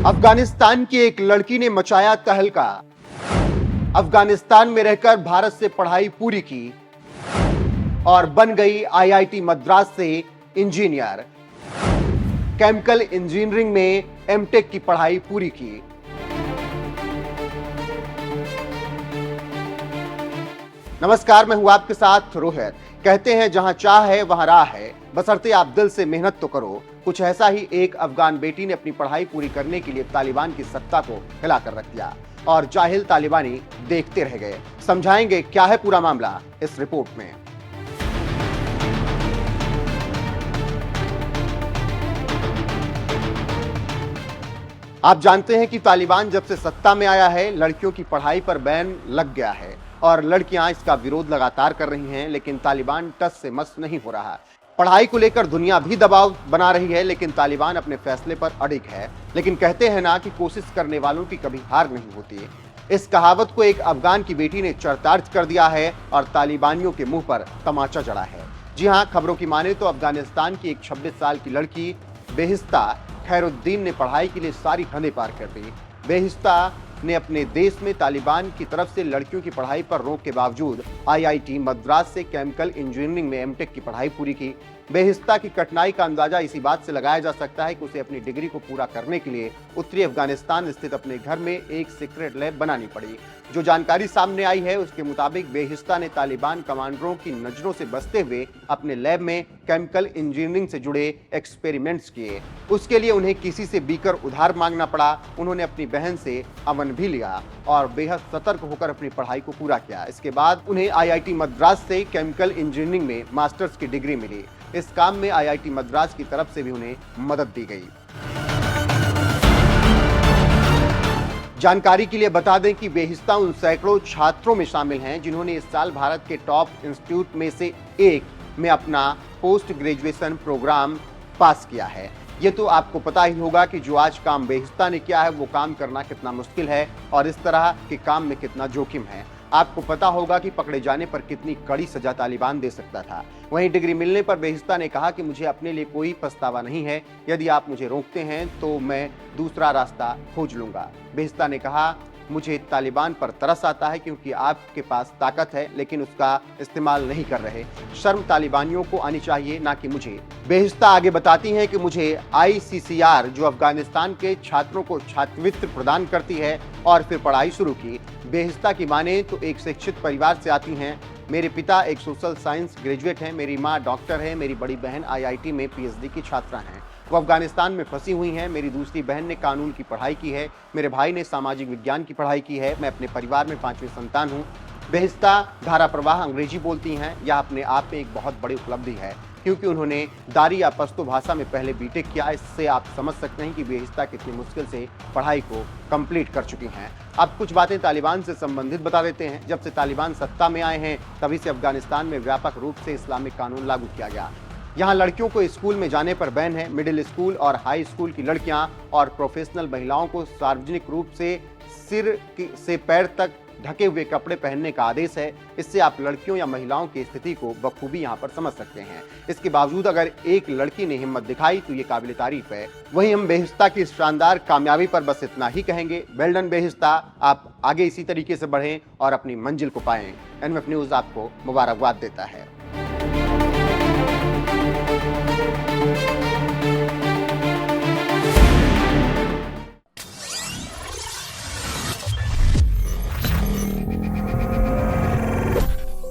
अफगानिस्तान की एक लड़की ने मचाया तहलका। अफगानिस्तान में रहकर भारत से पढ़ाई पूरी की और बन गई आईआईटी मद्रास से इंजीनियर। केमिकल इंजीनियरिंग में एमटेक की पढ़ाई पूरी की। नमस्कार, मैं हूं आपके साथ रोहित। कहते हैं जहां चाह है वहां राह है, बशर्ते आप दिल से मेहनत तो करो। कुछ ऐसा ही एक अफगान बेटी ने अपनी पढ़ाई पूरी करने के लिए तालिबान की सत्ता को हिलाकर रख दिया और जाहिल तालिबानी देखते रह गए। समझाएंगे क्या है पूरा मामला इस रिपोर्ट में। आप जानते हैं कि तालिबान जब से सत्ता में आया है, लड़कियों की पढ़ाई पर बैन लग गया है और लड़कियां इसका विरोध लगातार कर रही हैं, लेकिन तालिबान टस से मस नहीं हो रहा। पढ़ाई को लेकर दुनिया भी दबाव बना रही है, लेकिन तालिबान अपने फैसले पर अडिग है। लेकिन कहते हैं ना कि कोशिश करने वालों की कभी हार नहीं होती। इस कहावत को एक अफगान की बेटी ने चरितार्थ कर दिया है और तालिबानियों के मुंह पर तमाचा जड़ा है। जी हां, खबरों की माने तो अफगानिस्तान की एक 26 साल की लड़की बेहिस्ता खैरुद्दीन ने पढ़ाई के लिए सारी हदें पार कर दी। बेहिस्ता ने अपने देश में तालिबान की तरफ से लड़कियों की पढ़ाई पर रोक के बावजूद आईआईटी मद्रास से केमिकल इंजीनियरिंग में एमटेक की पढ़ाई पूरी की। बेहिस्ता की कठिनाई का अंदाजा इसी बात से लगाया जा सकता है कि उसे अपनी डिग्री को पूरा करने के लिए उत्तरी अफगानिस्तान स्थित अपने घर में एक सीक्रेट लैब बनानी पड़ी। जो जानकारी सामने आई है उसके मुताबिक बेहिस्ता ने तालिबान कमांडरों की नजरों से बचते हुए अपने लैब में केमिकल इंजीनियरिंग से जुड़े एक्सपेरिमेंट्स किए। उसके लिए उन्हें किसी से बीकर उधार मांगना पड़ा। उन्होंने अपनी बहन से अमन भी लिया और बेहद सतर्क होकर अपनी पढ़ाई को पूरा किया। इसके बाद उन्हें आईआईटी मद्रास से केमिकल इंजीनियरिंग में मास्टर्स की डिग्री मिली। इस काम में आईआईटी मद्रास की तरफ से भी उन्हें मदद दी गई। जानकारी के लिए बता दें कि बेहिस्ता उन सैकड़ों छात्रों में शामिल हैं जिन्होंने इस साल भारत के टॉप इंस्टीट्यूट में से एक में अपना पोस्ट ग्रेजुएशन प्रोग्राम पास किया है। ये तो आपको पता ही होगा कि जो आज काम बेहिस्ता ने किया है वो काम करना कितना मुश्किल है और इस तरह के काम में कितना जोखिम है। आपको पता होगा कि पकड़े जाने पर कितनी कड़ी सजा तालिबान दे सकता था। वहीं डिग्री मिलने पर बेहिस्ता ने कहा कि मुझे अपने लिए कोई पछतावा नहीं है। यदि आप मुझे रोकते हैं तो मैं दूसरा रास्ता खोज लूंगा। बेहिस्ता ने कहा, मुझे तालिबान पर तरस आता है क्योंकि आपके पास ताकत है लेकिन उसका इस्तेमाल नहीं कर रहे। शर्म तालिबानियों को आनी चाहिए, ना कि मुझे। बेहिस्ता आगे बताती हैं कि मुझे आईसीसीआर, जो अफगानिस्तान के छात्रों को छात्रवृत्ति प्रदान करती है, और फिर पढ़ाई शुरू की। बेहिस्ता की माने तो एक शिक्षित परिवार से आती हैं। मेरे पिता एक सोशल साइंस ग्रेजुएट हैं, मेरी माँ डॉक्टर है, मेरी बड़ी बहन आईआईटी में पीएचडी की छात्रा हैं। वो अफगानिस्तान में फंसी हुई हैं। मेरी दूसरी बहन ने कानून की पढ़ाई की है, मेरे भाई ने सामाजिक विज्ञान की पढ़ाई की है। मैं अपने परिवार में 5वीं संतान हूँ। बेहिस्ता धारा प्रवाह अंग्रेजी बोलती हैं। यह अपने आप में एक बहुत बड़ी उपलब्धि है क्योंकि उन्होंने दारी या पश्तो भाषा में पहले बीटेक किया। इससे आप समझ सकते हैं कि बेहिस्ता कितनी मुश्किल से पढ़ाई को कंप्लीट कर चुकी हैं। अब कुछ बातें तालिबान से संबंधित बता देते हैं। जब से तालिबान सत्ता में आए हैं तभी से अफगानिस्तान में व्यापक रूप से इस्लामिक कानून लागू किया गया। यहाँ लड़कियों को स्कूल में जाने पर बैन है। मिडिल स्कूल और हाई स्कूल की लड़कियां और प्रोफेशनल महिलाओं को सार्वजनिक रूप से सिर से पैर तक ढके हुए कपड़े पहनने का आदेश है। इससे आप लड़कियों या महिलाओं की स्थिति को बखूबी यहाँ पर समझ सकते हैं। इसके बावजूद अगर एक लड़की ने हिम्मत दिखाई तो ये काबिल तारीफ है। वहीं हम बेहिस्ता की शानदार कामयाबी पर बस इतना ही कहेंगे, वेल डन बेहिस्ता। आप आगे इसी तरीके से बढ़ें और अपनी मंजिल को पाएं। एनएफ न्यूज़ आपको मुबारकबाद देता है।